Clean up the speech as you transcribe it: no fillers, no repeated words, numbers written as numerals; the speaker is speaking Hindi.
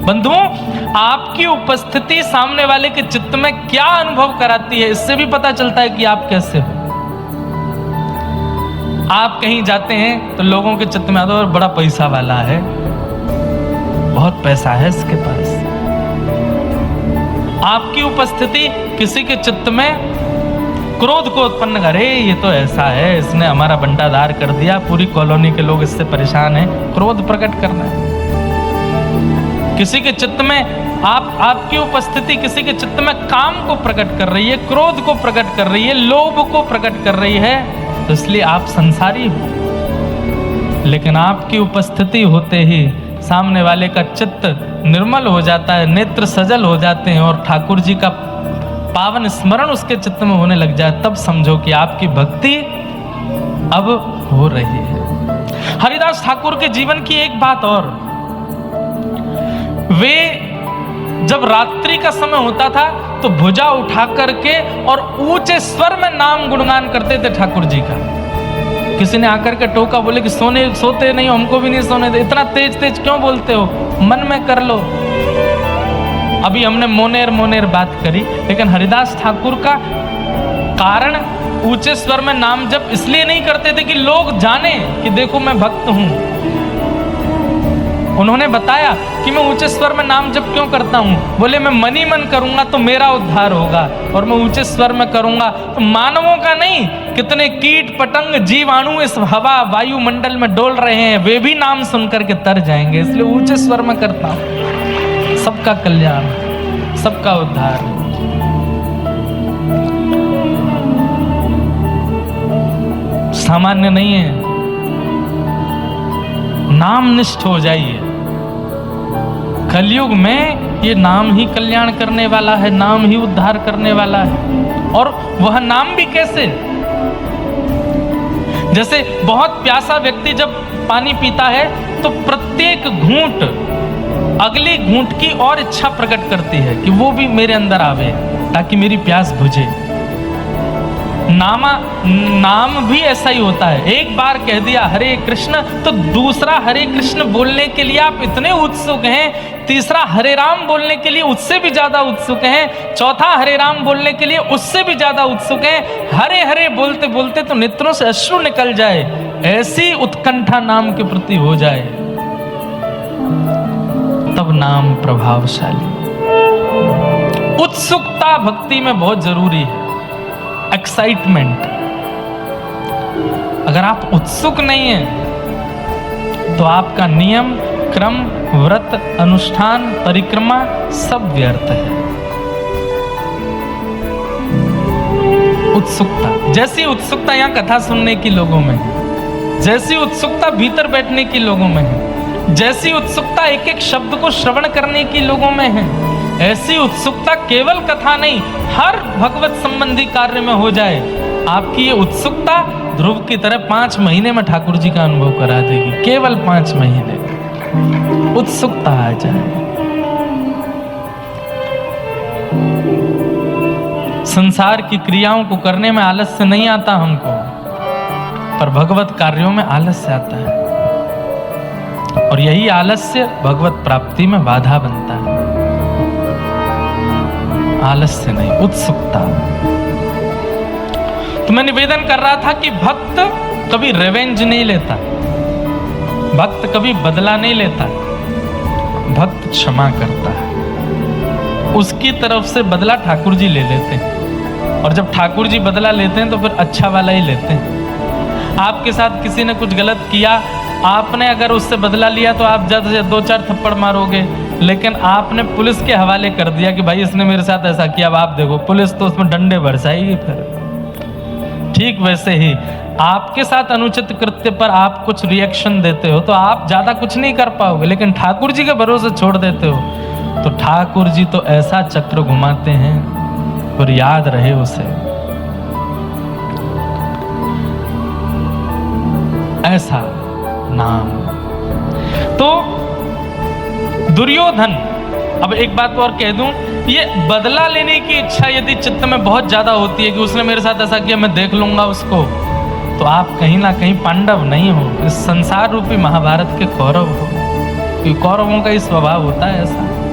बंधुओं, आपकी उपस्थिति सामने वाले के चित्त में क्या अनुभव कराती है, इससे भी पता चलता है कि आप कैसे हो। आप कहीं जाते हैं तो लोगों के चित्त में आता है बड़ा पैसा वाला है, बहुत पैसा है इसके पास। आपकी उपस्थिति किसी के चित्त में क्रोध को उत्पन्न करे, ये तो ऐसा है, इसने हमारा बंटाधार कर दिया, पूरी कॉलोनी के लोग इससे परेशान हैं, क्रोध प्रकट करना है। किसी के चित्त में आपकी उपस्थिति किसी के चित्त में काम को प्रकट कर रही है, क्रोध को प्रकट कर रही है, लोभ को प्रकट कर रही है, तो इसलिए आप संसारी हो। लेकिन आपकी उपस्थिति होते ही सामने वाले का चित्त निर्मल हो जाता है, नेत्र सजल हो जाते हैं और ठाकुर जी का पावन स्मरण उसके चित्त में होने लग जाए, तब समझो कि आपकी भक्ति अब हो रही है। हरिदास ठाकुर के जीवन की एक बात और, वे जब रात्रि का समय होता था तो भुजा उठा करके और ऊंचे स्वर में नाम गुणगान करते थे ठाकुर जी का। किसी ने आकर के टोका, बोले कि सोते नहीं हो, हमको भी नहीं सोने दे, इतना तेज तेज क्यों बोलते हो, मन में कर लो। अभी हमने मोनेर मोनेर बात करी, लेकिन हरिदास ठाकुर का कारण ऊंचे स्वर में नाम जप इसलिए नहीं करते थे कि लोग जाने कि देखो मैं भक्त हूं। उन्होंने बताया कि मैं ऊंचे स्वर में नाम जप क्यों करता हूं, बोले मैं मन ही मन करूंगा तो मेरा उद्धार होगा, और मैं ऊंचे स्वर में करूंगा तो मानवों का नहीं, कितने कीट पतंग जीवाणु इस हवा वायुमंडल में डोल रहे हैं, वे भी नाम सुनकर के तर जाएंगे, इसलिए ऊंचे स्वर में करता हूं। सबका कल्याण, सबका उद्धार। सामान्य नहीं है, नाम निष्ठ हो जाइए। कलयुग में ये नाम ही कल्याण करने वाला है, नाम ही उद्धार करने वाला है। और वह नाम भी कैसे, जैसे बहुत प्यासा व्यक्ति जब पानी पीता है तो प्रत्येक घूंट अगली घूंट की और इच्छा प्रकट करती है कि वो भी मेरे अंदर आवे ताकि मेरी प्यास बुझे। नाम भी ऐसा ही होता है, एक बार कह दिया हरे कृष्ण तो दूसरा हरे कृष्ण बोलने के लिए आप इतने उत्सुक हैं, तीसरा हरे राम बोलने के लिए उससे भी ज्यादा उत्सुक हैं, चौथा हरे राम बोलने के लिए उससे भी ज्यादा उत्सुक हैं। हरे हरे बोलते बोलते तो नेत्रों से अश्रु निकल जाए, ऐसी उत्कंठा नाम के प्रति हो जाए, तब नाम प्रभावशाली। उत्सुकता भक्ति में बहुत जरूरी है, एक्साइटमेंट। अगर आप उत्सुक नहीं हैं तो आपका नियम, क्रम, व्रत, अनुष्ठान, परिक्रमा सब व्यर्थ है। उत्सुकता, जैसी उत्सुकता यहां कथा सुनने की लोगों में है, जैसी उत्सुकता भीतर बैठने की लोगों में है, जैसी उत्सुकता एक एक शब्द को श्रवण करने की लोगों में है, ऐसी उत्सुकता केवल कथा नहीं हर भगवत संबंधी कार्य में हो जाए। आपकी ये उत्सुकता ध्रुव की तरह 5 महीने में ठाकुर जी का अनुभव करा देगी, केवल 5 महीने उत्सुकता आ जाए। संसार की क्रियाओं को करने में आलस्य नहीं आता हमको, पर भगवत कार्यों में आलस्य आता है, और यही आलस्य भगवत प्राप्ति में बाधा बनता है। आलस्य नहीं, उत्सुकता। तो मैं निवेदन कर रहा था कि भक्त कभी रिवेंज नहीं लेता, भक्त कभी बदला नहीं लेता, भक्त क्षमा करता है। उसकी तरफ से बदला ठाकुर जी ले लेते हैं, और जब ठाकुर जी बदला लेते हैं तो फिर अच्छा वाला ही लेते हैं। आपके साथ किसी ने कुछ गलत किया, आपने अगर उससे बदला लिया तो आप ज्यादा से 2-4 थप्पड़ मारोगे, लेकिन आपने पुलिस के हवाले कर दिया कि भाई इसने मेरे साथ ऐसा किया, अब आप देखो, पुलिस तो उसमें डंडे बरसाएगी फिर। ठीक वैसे ही आपके साथ अनुचित कृत्य पर आप कुछ रिएक्शन देते हो तो आप ज्यादा कुछ नहीं कर पाओगे, लेकिन ठाकुर जी के भरोसे छोड़ देते हो तो ठाकुर जी तो ऐसा चक्र घुमाते हैं, और याद रहे उसे। ऐसा नाम। तो दुर्योधन, अब एक बात और कह दूं, ये बदला लेने की इच्छा यदि चित्त में बहुत ज्यादा होती है कि उसने मेरे साथ ऐसा किया मैं देख लूंगा उसको, तो आप कहीं ना कहीं पांडव नहीं हो, इस संसार रूपी महाभारत के कौरव हो। कौरवों का ही स्वभाव होता है ऐसा।